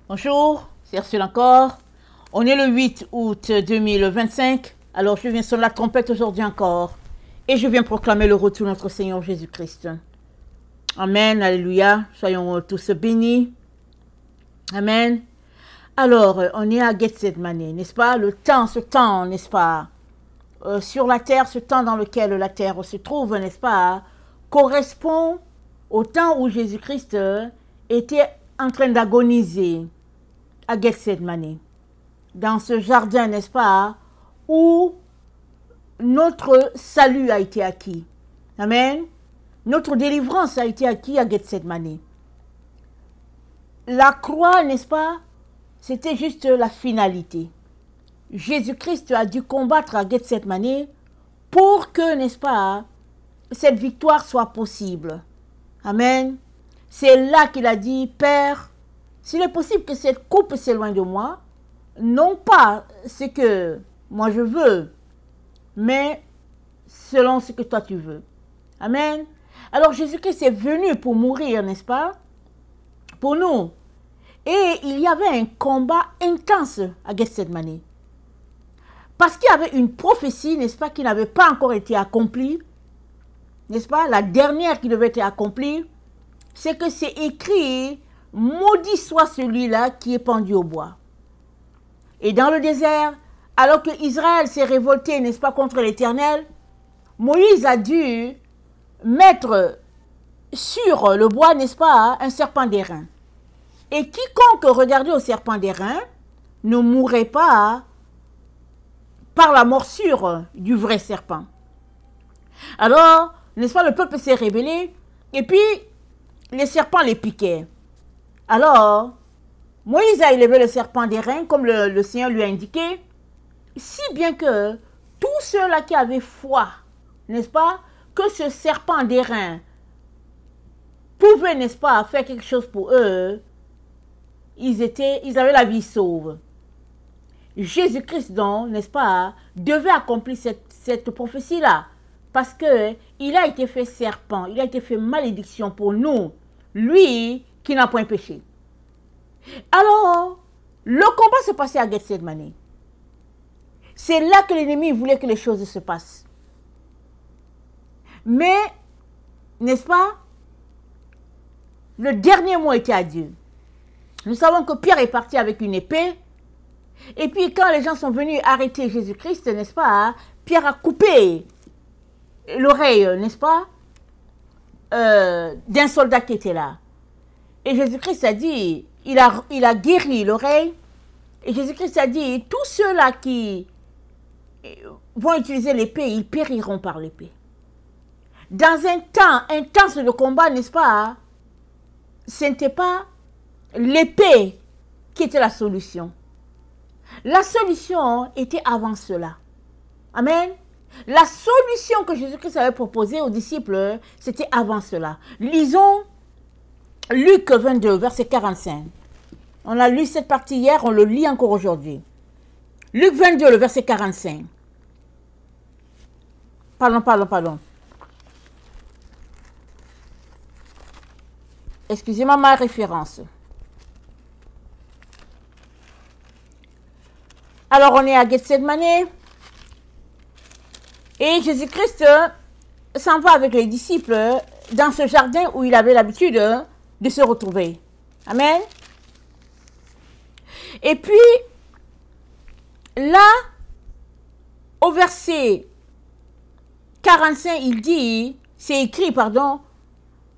Bonjour, c'est Ursule encore. On est le 8 août 2025. Alors je viens sonner la trompette aujourd'hui encore. Et je viens proclamer le retour de notre Seigneur Jésus-Christ. Amen, alléluia. Soyons tous bénis. Amen. Alors, on est à Gethsemane, n'est-ce pas? Ce temps, n'est-ce pas? Sur la terre, ce temps dans lequel la terre se trouve, n'est-ce pas? Correspond au temps où Jésus-Christ était en train d'agoniser à Gethsemane. Dans ce jardin, n'est-ce pas? Où notre salut a été acquis. Amen. Notre délivrance a été acquise à Gethsemane. La croix, n'est-ce pas? C'était juste la finalité. Jésus-Christ a dû combattre à Gethsemane pour que, n'est-ce pas, cette victoire soit possible. Amen. C'est là qu'il a dit, Père, s'il est possible que cette coupe s'éloigne de moi, non pas ce que moi je veux, mais selon ce que toi tu veux. Amen. Alors Jésus-Christ est venu pour mourir, n'est-ce pas? Pour nous. Et il y avait un combat intense à Gethsemane. Parce qu'il y avait une prophétie, n'est-ce pas, qui n'avait pas encore été accomplie. N'est-ce pas? La dernière qui devait être accomplie, c'est que c'est écrit, maudit soit celui-là qui est pendu au bois. Et dans le désert, alors que Israël s'est révolté, n'est-ce pas, contre l'Éternel, Moïse a dû mettre sur le bois, n'est-ce pas, un serpent d'airain. Et quiconque regardait au serpent d'airain ne mourrait pas par la morsure du vrai serpent. Alors, n'est-ce pas, le peuple s'est rébellé et puis les serpents les piquaient. Alors, Moïse a élevé le serpent d'airain comme le Seigneur lui a indiqué, si bien que tous ceux-là qui avaient foi, n'est-ce pas, que ce serpent d'airain pouvait, n'est-ce pas, faire quelque chose pour eux, ils avaient la vie sauve. Jésus-Christ, donc, n'est-ce pas, devait accomplir cette prophétie-là. Parce qu'il a été fait serpent, il a été fait malédiction pour nous. Lui qui n'a point péché. Alors, le combat se passait à Gethsemane. C'est là que l'ennemi voulait que les choses se passent. Mais, n'est-ce pas, le dernier mot était à Dieu. Nous savons que Pierre est parti avec une épée. Et puis quand les gens sont venus arrêter Jésus-Christ, n'est-ce pas, Pierre a coupé l'oreille, n'est-ce pas, d'un soldat qui était là. Et Jésus-Christ a dit, il a guéri l'oreille. Et Jésus-Christ a dit, tous ceux-là qui vont utiliser l'épée, ils périront par l'épée. Dans un temps intense de combat, n'est-ce pas, ce n'était pas l'épée qui était la solution. La solution était avant cela. Amen. La solution que Jésus-Christ avait proposée aux disciples, c'était avant cela. Lisons Luc 22, verset 45. On a lu cette partie hier, on le lit encore aujourd'hui. Luc 22, le verset 45. Pardon. Excusez-moi ma référence. Alors, on est à Gethsemane. Et Jésus-Christ s'en va avec les disciples dans ce jardin où il avait l'habitude de se retrouver. Amen. Et puis, là, au verset 45, il dit, c'est écrit, pardon,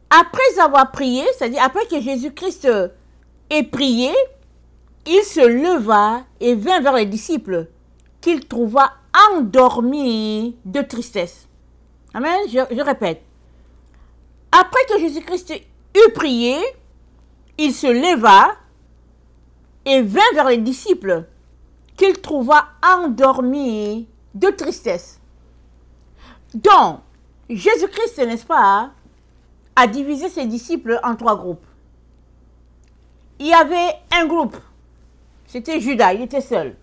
après avoir prié, c'est-à-dire après que Jésus-Christ ait prié, il se leva et vint vers les disciples qu'il trouva endormis de tristesse. Amen. Je répète. Après que Jésus-Christ eut prié, il se leva et vint vers les disciples qu'il trouva endormis de tristesse. Donc, Jésus-Christ, n'est-ce pas, a divisé ses disciples en 3 groupes. Il y avait un groupe. C'était Judas, il était seul.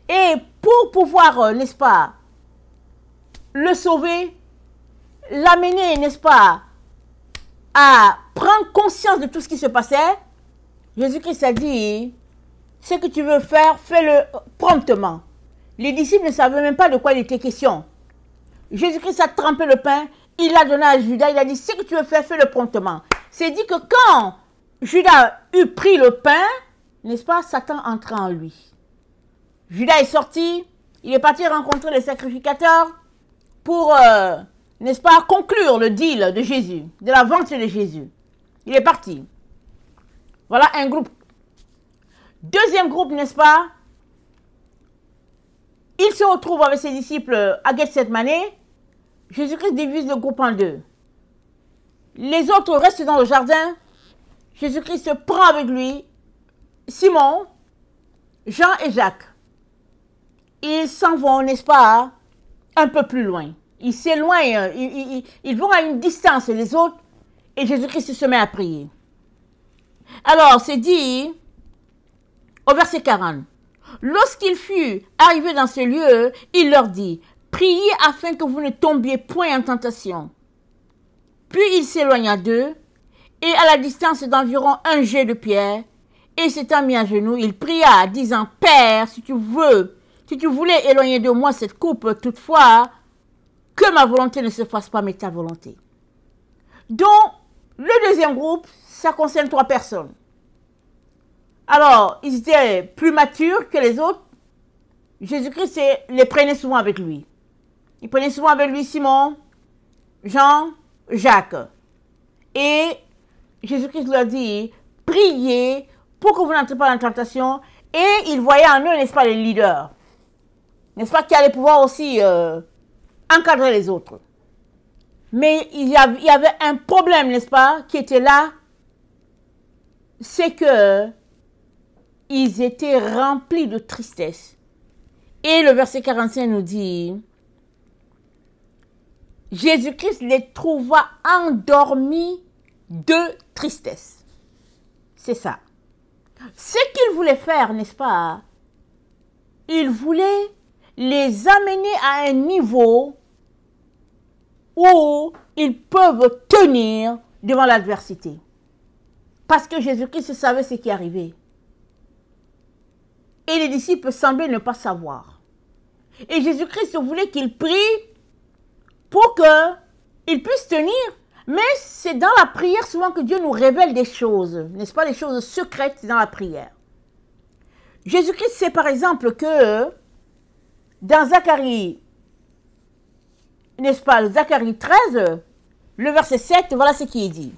Et pour pouvoir, n'est-ce pas, le sauver, l'amener, n'est-ce pas, à prendre conscience de tout ce qui se passait, Jésus-Christ a dit, ce que tu veux faire, fais-le promptement. Les disciples ne savaient même pas de quoi il était question. Jésus-Christ a trempé le pain, il l'a donné à Judas, il a dit, ce que tu veux faire, fais-le promptement. C'est dit que quand Judas eut pris le pain, n'est-ce pas, Satan entra en lui. Judas est sorti, il est parti rencontrer les sacrificateurs pour, n'est-ce pas, conclure le deal de Jésus, de la vente de Jésus. Il est parti. Voilà un groupe. Deuxième groupe, n'est-ce pas? Il se retrouve avec ses disciples à Gethsemane. Jésus-Christ divise le groupe en deux. Les autres restent dans le jardin. Jésus-Christ se prend avec lui Simon, Jean et Jacques. Ils s'en vont, n'est-ce pas, un peu plus loin. Ils s'éloignent, ils vont à une distance les autres et Jésus-Christ se met à prier. Alors, c'est dit au verset 40. Lorsqu'il fut arrivé dans ce lieu, il leur dit, priez afin que vous ne tombiez point en tentation. Puis il s'éloigna d'eux, et à la distance d'environ un jet de pierre, et s'étant mis à genoux, il pria, disant, Père, si tu voulais éloigner de moi cette coupe, toutefois, que ma volonté ne se fasse pas, mais ta volonté. Donc, le deuxième groupe, ça concerne 3 personnes. Alors, ils étaient plus matures que les autres. Jésus-Christ les prenait souvent avec lui. Il prenait souvent avec lui Simon, Jean, Jacques. Et Jésus-Christ leur dit, priez pour que vous n'entrez pas dans la tentation. Et il voyait en eux, n'est-ce pas, les leaders. N'est-ce pas, qui allaient pouvoir aussi encadrer les autres. Mais il y avait un problème, n'est-ce pas, qui était là. C'est que ils étaient remplis de tristesse. Et le verset 45 nous dit, Jésus-Christ les trouva endormis de tristesse. C'est ça. Ce qu'il voulait faire, n'est-ce pas? Il voulait les amener à un niveau où ils peuvent tenir devant l'adversité. Parce que Jésus-Christ savait ce qui arrivait. Et les disciples semblaient ne pas savoir. Et Jésus-Christ voulait qu'ils prient pour qu'ils puissent tenir. Mais c'est dans la prière souvent que Dieu nous révèle des choses. N'est-ce pas, des choses secrètes dans la prière. Jésus-Christ sait par exemple que dans Zacharie, n'est-ce pas, Zacharie 13, le verset 7, voilà ce qui est dit.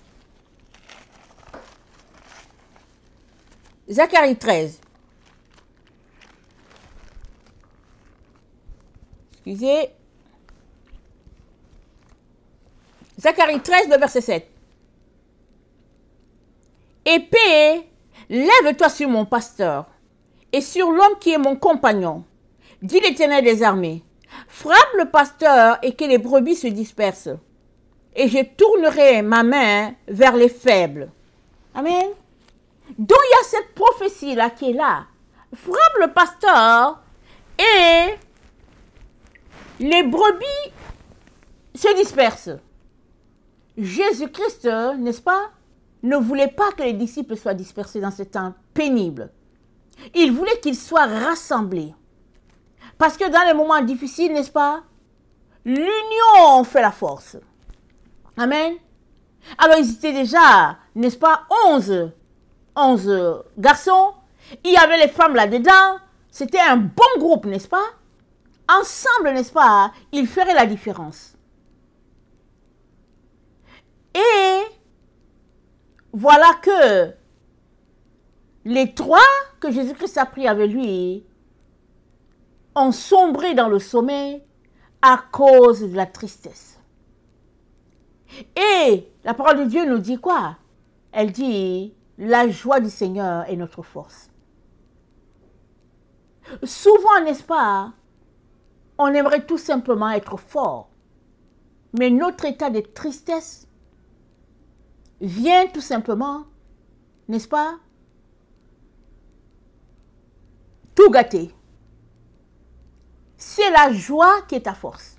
Zacharie 13. Excusez. Zacharie 13, le verset 7. Épée, lève-toi sur mon pasteur et sur l'homme qui est mon compagnon, dit l'Éternel des armées. Frappe le pasteur et que les brebis se dispersent. Et je tournerai ma main vers les faibles. Amen. Donc il y a cette prophétie-là qui est là. Frappe le pasteur et les brebis se dispersent. Jésus-Christ, n'est-ce pas, ne voulait pas que les disciples soient dispersés dans ce temps pénible. Il voulait qu'ils soient rassemblés. Parce que dans les moments difficiles, n'est-ce pas, l'union fait la force. Amen. Alors ils étaient déjà, n'est-ce pas, 11 garçons. Il y avait les femmes là-dedans. C'était un bon groupe, n'est-ce pas? Ensemble, n'est-ce pas, ils feraient la différence. Et voilà que les 3 que Jésus-Christ a pris avec lui ont sombré dans le sommeil à cause de la tristesse. Et la parole de Dieu nous dit quoi? Elle dit, la joie du Seigneur est notre force. Souvent, n'est-ce pas, on aimerait tout simplement être fort. Mais notre état de tristesse vient tout simplement, n'est-ce pas, tout gâter. C'est la joie qui est ta force.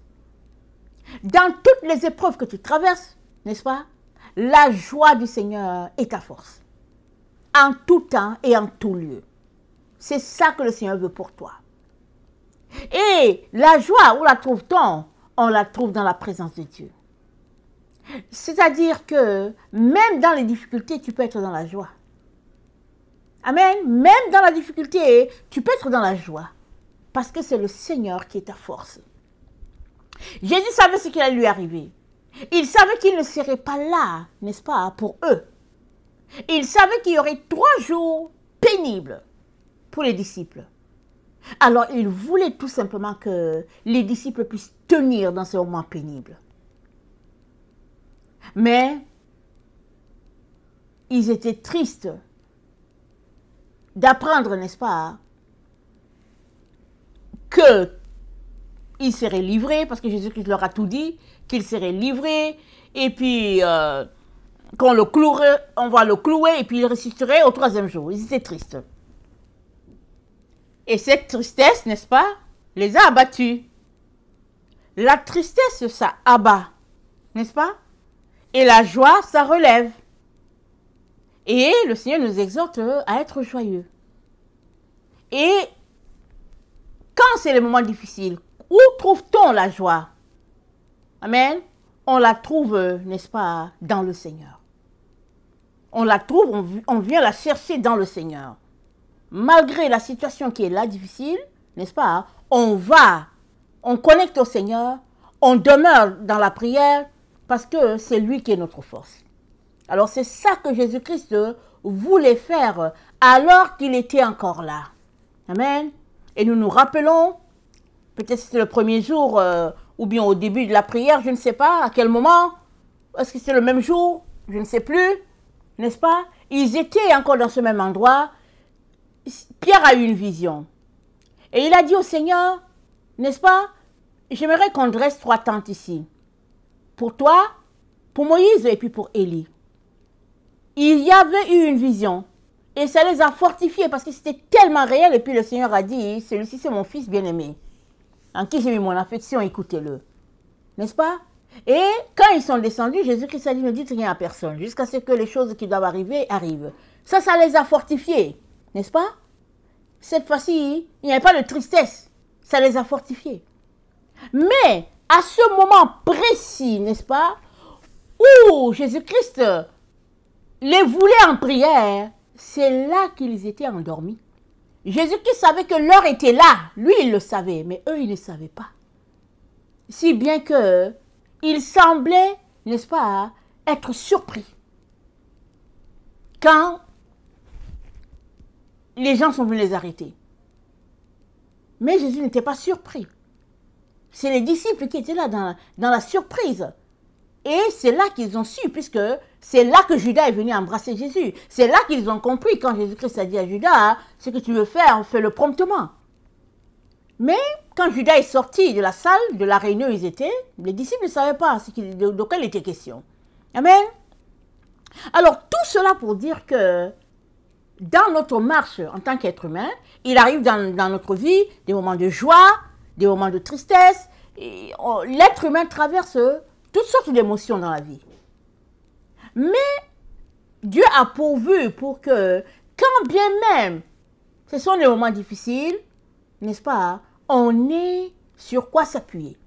Dans toutes les épreuves que tu traverses, n'est-ce pas, la joie du Seigneur est ta force. en tout temps et en tout lieu. C'est ça que le Seigneur veut pour toi. Et la joie, où la trouve-t-on? On la trouve dans la présence de Dieu. C'est-à-dire que même dans les difficultés, tu peux être dans la joie. Amen. Même dans la difficulté, tu peux être dans la joie. Parce que c'est le Seigneur qui est ta force. Jésus savait ce qui allait lui arriver. Il savait qu'il ne serait pas là, n'est-ce pas, pour eux. Il savait qu'il y aurait 3 jours pénibles pour les disciples. Alors, il voulait tout simplement que les disciples puissent tenir dans ces moments pénibles. Mais, ils étaient tristes d'apprendre, n'est-ce pas, qu'ils seraient livrés, parce que Jésus-Christ leur a tout dit, qu'ils seraient livrés, et puis qu'on le clouerait, on va le clouer, et puis il ressusciterait au 3e jour. Ils étaient tristes. Et cette tristesse, n'est-ce pas, les a abattus. La tristesse, ça abat, n'est-ce pas? Et la joie, ça relève. Et le Seigneur nous exhorte à être joyeux. Et quand c'est les moments difficiles, où trouve-t-on la joie? Amen. On la trouve, n'est-ce pas, dans le Seigneur. On la trouve, on vient la chercher dans le Seigneur. Malgré la situation qui est là difficile, n'est-ce pas, on connecte au Seigneur, on demeure dans la prière parce que c'est lui qui est notre force. Alors c'est ça que Jésus-Christ voulait faire alors qu'il était encore là. Amen. Et nous nous rappelons, peut-être c'était le premier jour ou bien au début de la prière, je ne sais pas à quel moment, est-ce que c'est le même jour, je ne sais plus, n'est-ce pas? Ils étaient encore dans ce même endroit. Pierre a eu une vision. Et il a dit au Seigneur, n'est-ce pas, j'aimerais qu'on dresse 3 tentes ici. Pour toi, pour Moïse et puis pour Élie. Il y avait eu une vision. Et ça les a fortifiés parce que c'était tellement réel. Et puis le Seigneur a dit, celui-ci c'est mon fils bien-aimé, en qui j'ai mis mon affection, écoutez-le. N'est-ce pas? Et quand ils sont descendus, Jésus-Christ a dit, ne dites rien à personne, jusqu'à ce que les choses qui doivent arriver arrivent. Ça les a fortifiés. N'est-ce pas? Cette fois-ci, il n'y avait pas de tristesse. Ça les a fortifiés. Mais, à ce moment précis, n'est-ce pas, où Jésus-Christ les voulait en prière, c'est là qu'ils étaient endormis. Jésus-Christ savait que l'heure était là. Lui, il le savait, mais eux, ils ne savaient pas. Si bien que ils semblaient, n'est-ce pas, être surpris. Quand les gens sont venus les arrêter. Mais Jésus n'était pas surpris. C'est les disciples qui étaient là dans la surprise. Et c'est là qu'ils ont su, puisque c'est là que Judas est venu embrasser Jésus. C'est là qu'ils ont compris quand Jésus-Christ a dit à Judas, ce que tu veux faire, fais-le promptement. Mais quand Judas est sorti de la salle, de la réunion où ils étaient, les disciples ne savaient pas de quoi il était question. Amen. Alors tout cela pour dire que dans notre marche en tant qu'être humain, il arrive dans notre vie des moments de joie, des moments de tristesse. L'être humain traverse toutes sortes d'émotions dans la vie. Mais Dieu a pourvu pour que, quand bien même ce sont des moments difficiles, n'est-ce pas, on ait sur quoi s'appuyer.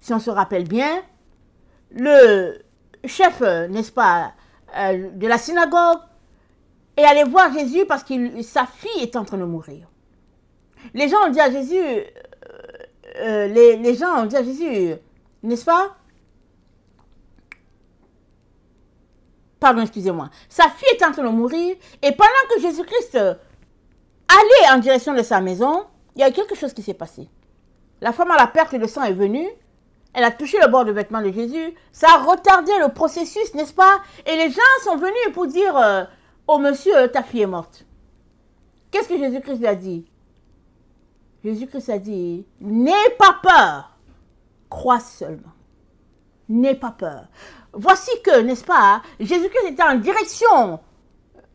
Si on se rappelle bien, le chef, n'est-ce pas, de la synagogue, est allé voir Jésus parce que sa fille est en train de mourir. Les gens ont dit à Jésus, les gens ont dit à Jésus, n'est-ce pas? Pardon, excusez-moi. Sa fille est en train de mourir et pendant que Jésus-Christ allait en direction de sa maison, il y a quelque chose qui s'est passé. La femme à la perte de sang est venue, elle a touché le bord de vêtement de Jésus, ça a retardé le processus, n'est-ce pas? Et les gens sont venus pour dire, oh monsieur, ta fille est morte. Qu'est-ce que Jésus-Christ lui a dit? Jésus-Christ a dit, n'aie pas peur, crois seulement. N'aie pas peur. Voici que, n'est-ce pas, Jésus-Christ était en direction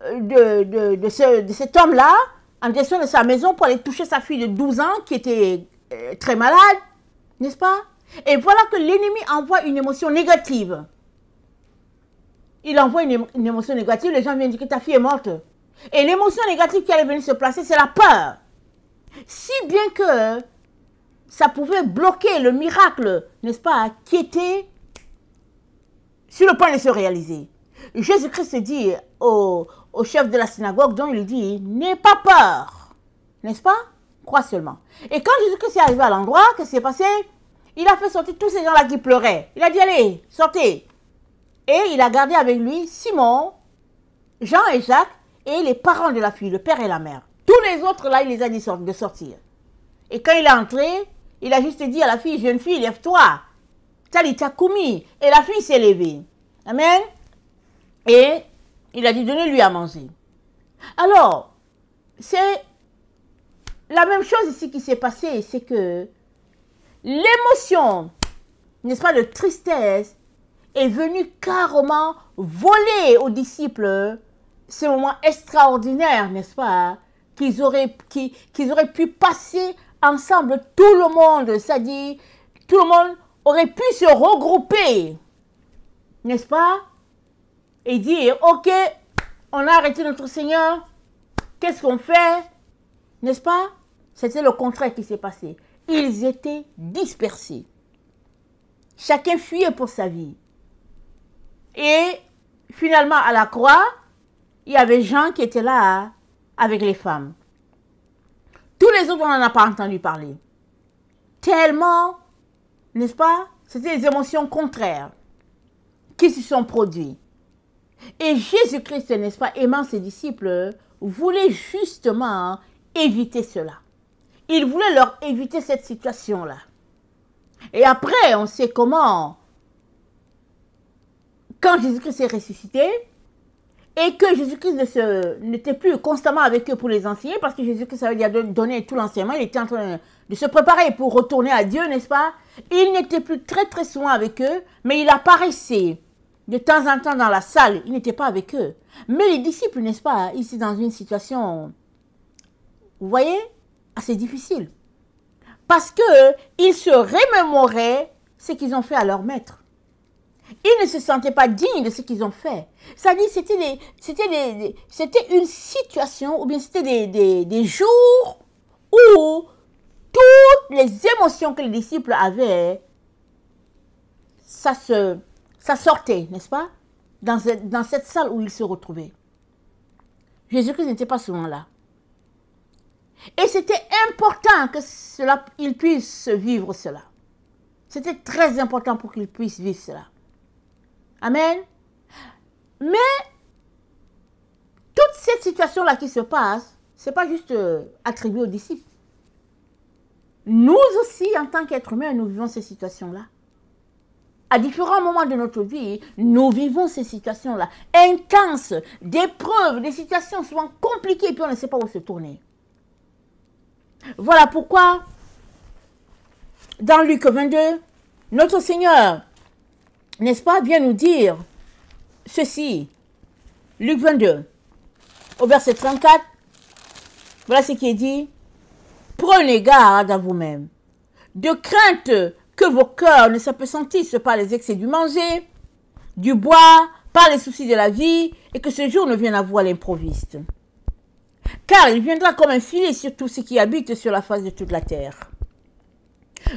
de cet homme-là, en direction de sa maison pour aller toucher sa fille de 12 ans qui était très malade, n'est-ce pas? Et voilà que l'ennemi envoie une émotion négative. Il envoie une émotion négative, les gens viennent dire que ta fille est morte. Et l'émotion négative qui allait venir se placer, c'est la peur. Si bien que ça pouvait bloquer le miracle, n'est-ce pas, qui était sur le point de se réaliser. Jésus-Christ dit au chef de la synagogue, dont il dit, n'aie pas peur, n'est-ce pas? Crois seulement. Et quand Jésus-Christ est arrivé à l'endroit, qu'est-ce qui s'est passé? Il a fait sortir tous ces gens-là qui pleuraient. Il a dit, allez, sortez. Et il a gardé avec lui Simon, Jean et Jacques, et les parents de la fille, le père et la mère. Tous les autres, là, il les a dit de sortir. Et quand il est entré, il a juste dit à la fille, jeune fille, lève-toi. Talita Kumi. Et la fille s'est levée. Amen. Et il a dit, donnez-lui à manger. Alors, c'est la même chose ici qui s'est passée, c'est que l'émotion, n'est-ce pas, de tristesse, est venue carrément voler aux disciples ce moment extraordinaire, n'est-ce pas, qu'ils auraient pu passer ensemble, tout le monde, c'est-à-dire, tout le monde aurait pu se regrouper, n'est-ce pas, et dire, ok, on a arrêté notre Seigneur, qu'est-ce qu'on fait, n'est-ce pas? C'était le contraire qui s'est passé. Ils étaient dispersés. Chacun fuyait pour sa vie. Et finalement, à la croix, il y avait Jean qui était là avec les femmes. Tous les autres, on n'en a pas entendu parler. Tellement, n'est-ce pas? C'était des émotions contraires qui se sont produites. Et Jésus-Christ, n'est-ce pas, aimant ses disciples, voulait justement éviter cela. Il voulait leur éviter cette situation-là. Et après, on sait comment, quand Jésus-Christ est ressuscité, et que Jésus-Christ n'était plus constamment avec eux pour les enseigner, parce que Jésus-Christ avait déjà donné tout l'enseignement, il était en train de se préparer pour retourner à Dieu, n'est-ce pas? Il n'était plus très très souvent avec eux, mais il apparaissait de temps en temps dans la salle, il n'était pas avec eux. Mais les disciples, n'est-ce pas, ici dans une situation, vous voyez, assez difficile. Parce qu'ils se remémoraient ce qu'ils ont fait à leur maître. Ils ne se sentaient pas dignes de ce qu'ils ont fait. C'est-à-dire, c'était une situation, ou bien c'était des jours où toutes les émotions que les disciples avaient, ça sortait, n'est-ce pas, dans cette salle où ils se retrouvaient. Jésus-Christ n'était pas souvent là. Et c'était important qu'ils puissent vivre cela. C'était très important pour qu'ils puissent vivre cela. Amen. Mais toute cette situation-là qui se passe, ce n'est pas juste attribué aux disciples. Nous aussi, en tant qu'êtres humains, nous vivons ces situations-là. À différents moments de notre vie, nous vivons ces situations-là, intenses, d'épreuves, des situations souvent compliquées, puis on ne sait pas où se tourner. Voilà pourquoi, dans Luc 22, notre Seigneur, n'est-ce pas, vient nous dire ceci. Luc 22, au verset 34, voilà ce qui est dit. Prenez garde à vous-même, de crainte que vos cœurs ne s'appesantissent par les excès du manger, du bois, par les soucis de la vie, et que ce jour ne vienne à vous à l'improviste. Car il viendra comme un filet sur tous ceux qui habitent sur la face de toute la terre.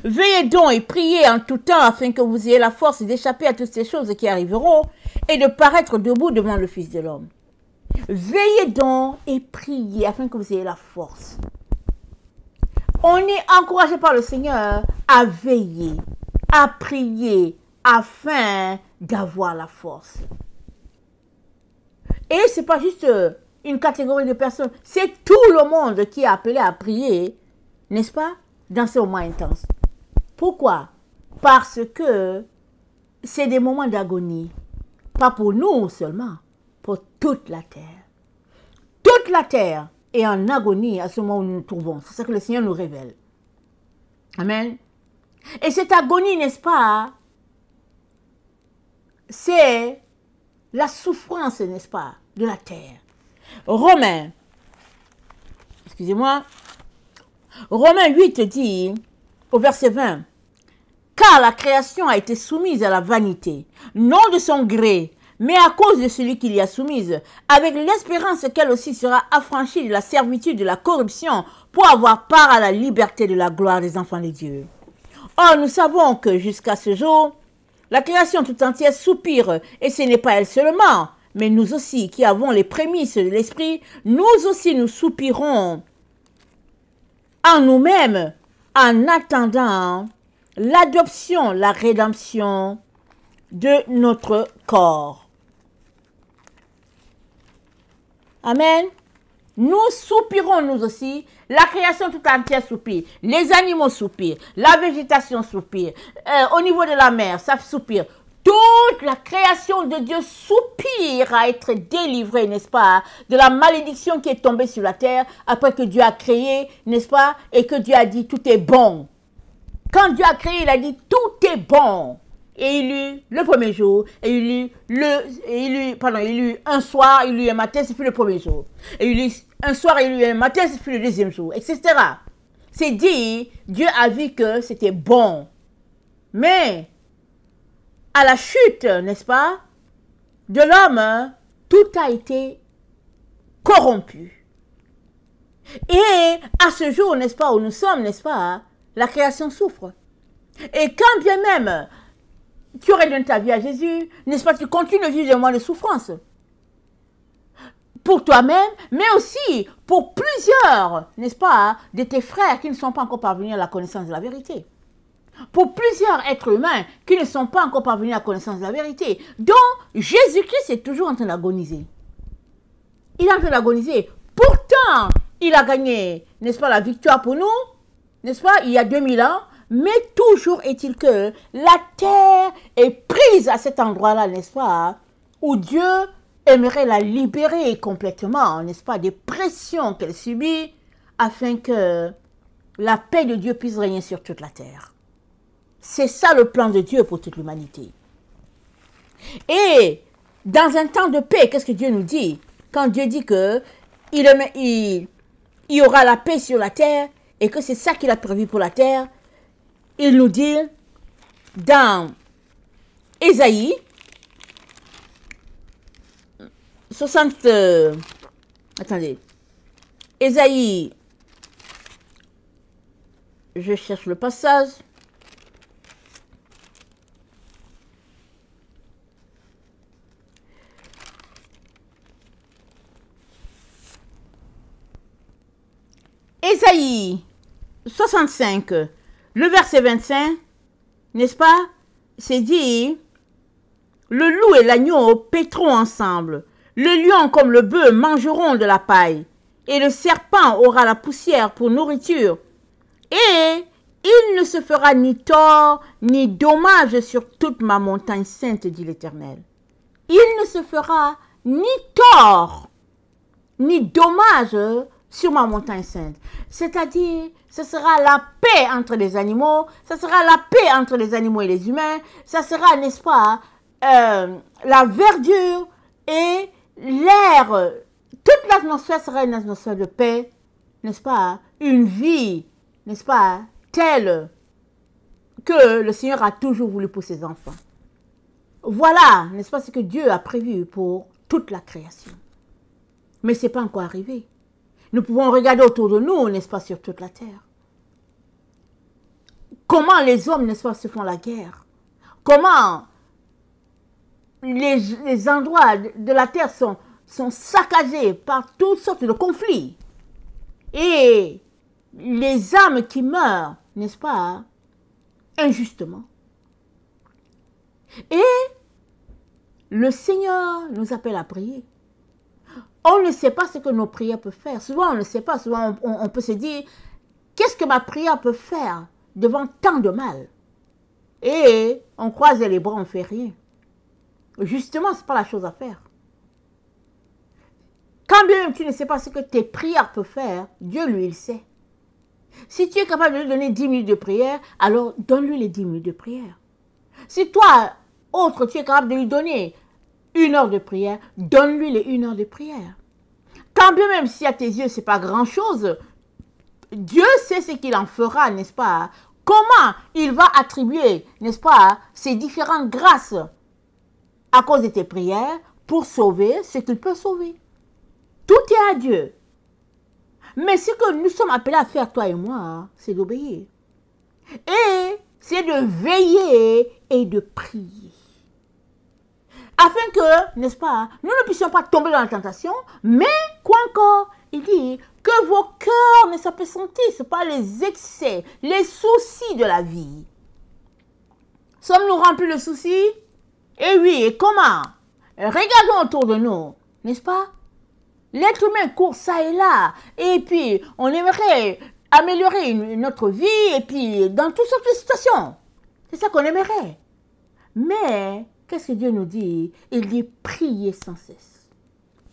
Veillez donc et priez en tout temps afin que vous ayez la force d'échapper à toutes ces choses qui arriveront et de paraître debout devant le Fils de l'homme. Veillez donc et priez afin que vous ayez la force. On est encouragé par le Seigneur à veiller, à prier afin d'avoir la force. Et ce n'est pas juste une catégorie de personnes, c'est tout le monde qui est appelé à prier, n'est-ce pas, dans ces moments intenses. Pourquoi? Parce que c'est des moments d'agonie, pas pour nous seulement, pour toute la terre. Toute la terre est en agonie à ce moment où nous nous trouvons. C'est ça que le Seigneur nous révèle. Amen. Et cette agonie, n'est-ce pas, c'est la souffrance, n'est-ce pas, de la terre. Romains 8 dit, au verset 20, « Car la création a été soumise à la vanité, non de son gré, mais à cause de celui qui l'y a soumise, avec l'espérance qu'elle aussi sera affranchie de la servitude de la corruption pour avoir part à la liberté de la gloire des enfants de Dieu. Or, nous savons que jusqu'à ce jour, la création tout entière soupire, et ce n'est pas elle seulement, mais nous aussi qui avons les prémices de l'esprit, nous aussi nous soupirons en nous-mêmes en attendant l'adoption, la rédemption de notre corps. Amen. Nous soupirons nous aussi, la création tout entière soupire, les animaux soupirent, la végétation soupire, au niveau de la mer, ça soupire. Toute la création de Dieu soupire à être délivrée, n'est-ce pas, de la malédiction qui est tombée sur la terre après que Dieu a créé, n'est-ce pas, et que Dieu a dit tout est bon. Quand Dieu a créé, il a dit tout est bon. Et il eut le premier jour, et il eut un soir, il eut un matin, c'est plus le premier jour. Et il eut un soir, il eut un matin, c'est plus le deuxième jour, etc. C'est dit, Dieu a vu que c'était bon. Mais, à la chute, n'est-ce pas, de l'homme, tout a été corrompu. Et à ce jour, n'est-ce pas, où nous sommes, n'est-ce pas, la création souffre. Et quand bien même tu aurais donné ta vie à Jésus, n'est-ce pas, tu continues de vivre des moments de souffrance. Pour toi-même, mais aussi pour plusieurs, n'est-ce pas, de tes frères qui ne sont pas encore parvenus à la connaissance de la vérité. Pour plusieurs êtres humains qui ne sont pas encore parvenus à la connaissance de la vérité. Donc, Jésus-Christ est toujours en train d'agoniser. Il est en train d'agoniser. Pourtant, il a gagné, n'est-ce pas, la victoire pour nous, n'est-ce pas, il y a 2000 ans. Mais toujours est-il que la terre est prise à cet endroit-là, n'est-ce pas, où Dieu aimerait la libérer complètement, n'est-ce pas, des pressions qu'elle subit, afin que la paix de Dieu puisse régner sur toute la terre. C'est ça le plan de Dieu pour toute l'humanité. Et dans un temps de paix, qu'est-ce que Dieu nous dit? Quand Dieu dit que il y aura la paix sur la terre, et que c'est ça qu'il a prévu pour la terre, il nous dit dans Ésaïe 60, attendez, Ésaïe, je cherche le passage, Ésaïe 65, le verset 25, n'est-ce pas, c'est dit, le loup et l'agneau paîtront ensemble, le lion comme le bœuf mangeront de la paille, et le serpent aura la poussière pour nourriture, et il ne se fera ni tort ni dommage sur toute ma montagne sainte, dit l'Éternel. Il ne se fera ni tort ni dommage sur ma montagne sainte. C'est-à-dire, ce sera la paix entre les animaux, ce sera la paix entre les animaux et les humains, ça sera, n'est-ce pas, la verdure et l'air, toute l'atmosphère sera une atmosphère de paix, n'est-ce pas, une vie, n'est-ce pas, telle que le Seigneur a toujours voulu pour ses enfants. Voilà, n'est-ce pas, ce que Dieu a prévu pour toute la création. Mais ce n'est pas encore arrivé. Nous pouvons regarder autour de nous, n'est-ce pas, sur toute la terre. Comment les hommes, n'est-ce pas, se font la guerre. Comment les endroits de la terre sont saccagés par toutes sortes de conflits. Et les âmes qui meurent, n'est-ce pas, injustement. Et le Seigneur nous appelle à prier. On ne sait pas ce que nos prières peuvent faire. Souvent, on ne sait pas. Souvent, on peut se dire, qu'est-ce que ma prière peut faire devant tant de mal? Et on croise les bras, on ne fait rien. Justement, ce n'est pas la chose à faire. Quand bien même tu ne sais pas ce que tes prières peuvent faire, Dieu, lui, il sait. Si tu es capable de lui donner 10 minutes de prière, alors donne-lui les 10 minutes de prière. Si toi, autre, tu es capable de lui donner 1 heure de prière, donne-lui les 1 heure de prière. Quand bien même si à tes yeux, ce n'est pas grand-chose, Dieu sait ce qu'il en fera, n'est-ce pas? Comment il va attribuer, n'est-ce pas, ces différentes grâces à cause de tes prières, pour sauver ce qu'il peut sauver. Tout est à Dieu. Mais ce que nous sommes appelés à faire, toi et moi, c'est d'obéir. Et c'est de veiller et de prier. Afin que, n'est-ce pas, nous ne puissions pas tomber dans la tentation, mais quoi encore, il dit que vos cœurs ne s'appesantissent pas les excès, les soucis de la vie. Sommes-nous remplis de soucis? Eh oui, et comment? Regardons autour de nous, n'est-ce pas? L'être humain court ça et là, et puis on aimerait améliorer notre vie, et puis dans toutes sortes de situations. C'est ça qu'on aimerait. Mais, qu'est-ce que Dieu nous dit? Il dit prier sans cesse.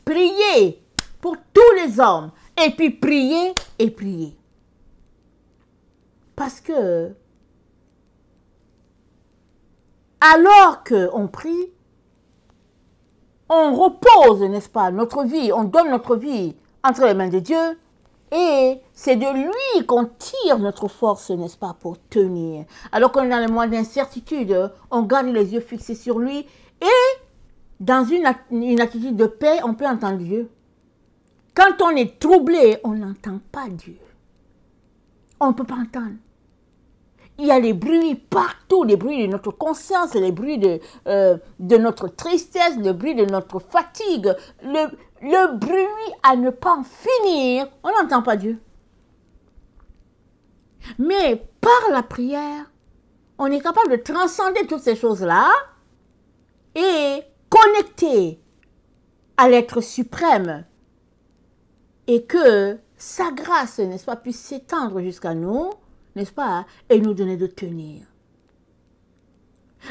Prier pour tous les hommes, et puis prier et prier. Parce que, alors qu'on prie, on repose, n'est-ce pas, notre vie, on donne notre vie entre les mains de Dieu, et c'est de lui qu'on tire notre force, n'est-ce pas, pour tenir. Alors qu'on est dans le moment d'incertitude, on garde les yeux fixés sur lui, et dans une attitude de paix, on peut entendre Dieu. Quand on est troublé, on n'entend pas Dieu. On ne peut pas entendre. Il y a les bruits partout, les bruits de notre conscience, les bruits de notre tristesse, le bruit de notre fatigue, le bruit à ne pas en finir. On n'entend pas Dieu. Mais par la prière, on est capable de transcender toutes ces choses-là et connecter à l'être suprême et que sa grâce, n'est-ce pas, puisse s'étendre jusqu'à nous, n'est-ce pas, et nous donner de tenir.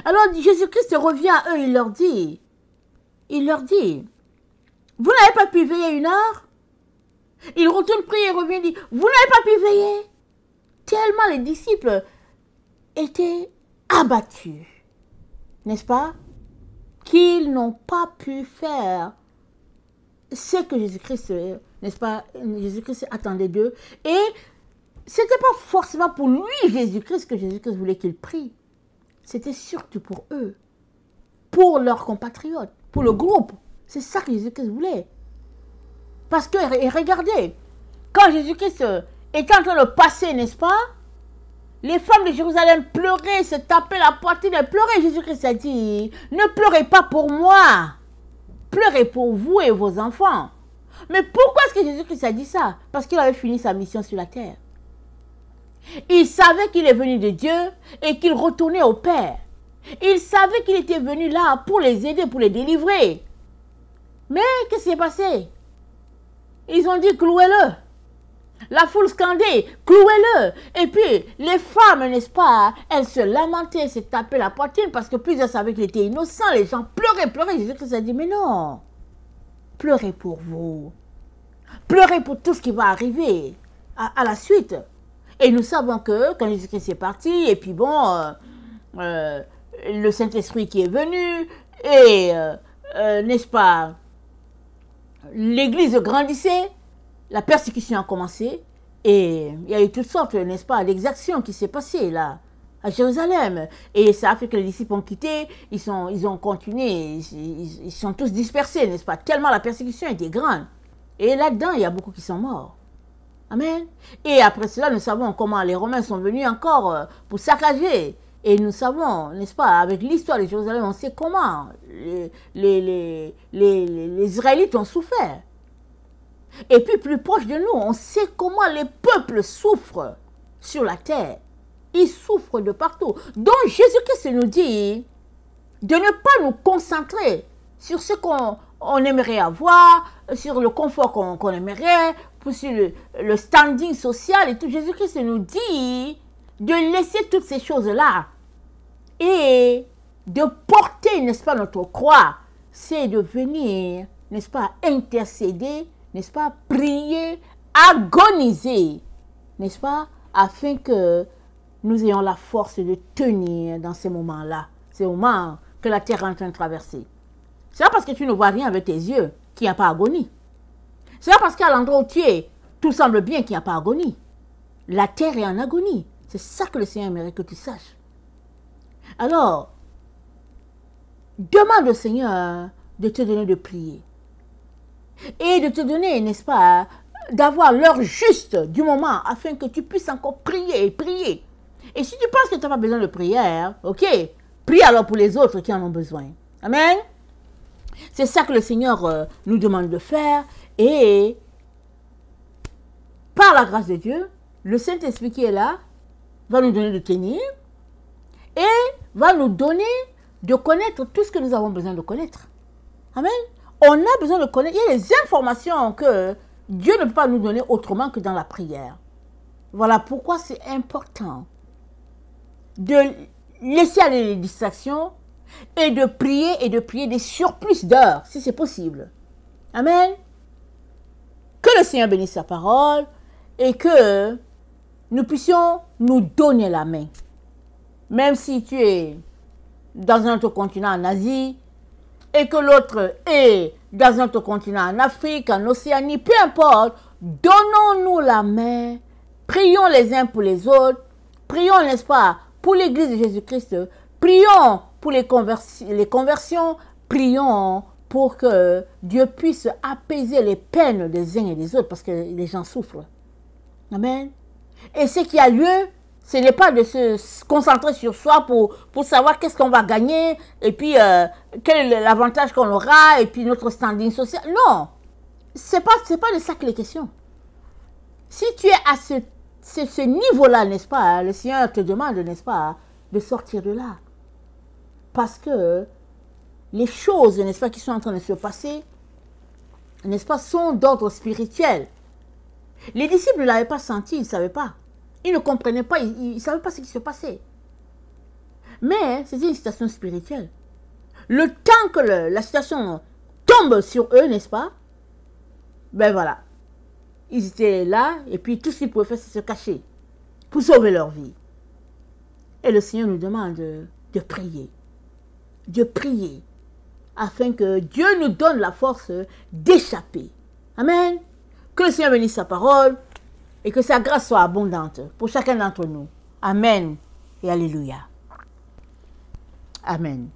Alors Jésus-Christ revient à eux, il leur dit, vous n'avez pas pu veiller une heure? Il retourne prier et revient et dit, vous n'avez pas pu veiller? Tellement les disciples étaient abattus, n'est-ce pas, qu'ils n'ont pas pu faire ce que Jésus-Christ, n'est-ce pas, Jésus-Christ attendait d'eux. Et ce n'était pas forcément pour lui, Jésus-Christ, que Jésus-Christ voulait qu'il prie. C'était surtout pour eux, pour leurs compatriotes, pour le groupe. C'est ça que Jésus-Christ voulait. Parce que, et regardez, quand Jésus-Christ était en train de passer, n'est-ce pas, les femmes de Jérusalem pleuraient, se tapaient la poitrine, elles pleuraient. Jésus-Christ a dit, ne pleurez pas pour moi, pleurez pour vous et vos enfants. Mais pourquoi est-ce que Jésus-Christ a dit ça? Parce qu'il avait fini sa mission sur la terre. Il savait qu'il est venu de Dieu et qu'il retournait au Père. Il savait qu'il était venu là pour les aider, pour les délivrer. Mais qu'est-ce qui s'est passé? Ils ont dit clouez-le. La foule scandait, clouez-le. Et puis les femmes, n'est-ce pas, elles se lamentaient, se tapaient la poitrine parce que plusieurs savaient qu'il était innocent. Les gens pleuraient. Jésus-Christ a dit mais non, pleurez pour vous. Pleurez pour tout ce qui va arriver à la suite. Et nous savons que quand Jésus-Christ est parti, et puis bon, le Saint-Esprit qui est venu, et n'est-ce pas, l'Église grandissait, la persécution a commencé, et il y a eu toutes sortes, n'est-ce pas, d'exactions qui s'est passées là, à Jérusalem. Et ça a fait que les disciples ont quitté, ils ont continué, ils sont tous dispersés, n'est-ce pas, tellement la persécution était grande. Et là-dedans, il y a beaucoup qui sont morts. Amen. Et après cela, nous savons comment les Romains sont venus encore pour saccager. Et nous savons, n'est-ce pas, avec l'histoire de Jérusalem, on sait comment les Israélites ont souffert. Et puis plus proche de nous, on sait comment les peuples souffrent sur la terre. Ils souffrent de partout. Donc Jésus-Christ nous dit de ne pas nous concentrer sur ce qu'on aimerait avoir, sur le confort qu'on aimerait, sur le standing social et tout. Jésus-Christ nous dit de laisser toutes ces choses-là et de porter, n'est-ce pas, notre croix. C'est de venir, n'est-ce pas, intercéder, n'est-ce pas, prier, agoniser, n'est-ce pas, afin que nous ayons la force de tenir dans ces moments-là, ces moments que la terre est en train de traverser. C'est pas parce que tu ne vois rien avec tes yeux qu'il n'y a pas agonie. C'est pas parce qu'à l'endroit où tu es, tout semble bien qu'il n'y a pas agonie. La terre est en agonie. C'est ça que le Seigneur aimerait que tu saches. Alors, demande au Seigneur de te donner de prier. Et de te donner, n'est-ce pas, d'avoir l'heure juste du moment afin que tu puisses encore prier et prier. Et si tu penses que tu n'as pas besoin de prière, ok, prie alors pour les autres qui en ont besoin. Amen. C'est ça que le Seigneur nous demande de faire. Et par la grâce de Dieu, le Saint-Esprit qui est là va nous donner de tenir et va nous donner de connaître tout ce que nous avons besoin de connaître. Amen. On a besoin de connaître. Il y a des informations que Dieu ne peut pas nous donner autrement que dans la prière. Voilà pourquoi c'est important de laisser aller les distractions et de prier des surplus d'heures, si c'est possible. Amen. Que le Seigneur bénisse sa parole et que nous puissions nous donner la main. Même si tu es dans un autre continent en Asie et que l'autre est dans un autre continent en Afrique, en Océanie, peu importe, donnons-nous la main, prions les uns pour les autres, prions, n'est-ce pas, pour l'Église de Jésus-Christ, prions pour les conversions, prions pour que Dieu puisse apaiser les peines des uns et des autres parce que les gens souffrent. Amen. Et ce qui a lieu, ce n'est pas de se concentrer sur soi pour savoir qu'est-ce qu'on va gagner et puis quel est l'avantage qu'on aura et puis notre standing social. Non, c'est pas de ça qu'il est question. Si tu es à ce niveau-là, n'est-ce pas, le Seigneur te demande, n'est-ce pas, de sortir de là. Parce que les choses, n'est-ce pas, qui sont en train de se passer, n'est-ce pas, sont d'ordre spirituel. Les disciples ne l'avaient pas senti, ils ne savaient pas. Ils ne comprenaient pas, ils ne savaient pas ce qui se passait. Mais c'était une situation spirituelle. Le temps que la situation tombe sur eux, n'est-ce pas? Ben voilà. Ils étaient là, et puis tout ce qu'ils pouvaient faire, c'est se cacher pour sauver leur vie. Et le Seigneur nous demande de prier. De prier, afin que Dieu nous donne la force d'échapper. Amen. Que le Seigneur bénisse sa parole et que sa grâce soit abondante pour chacun d'entre nous. Amen et alléluia. Amen.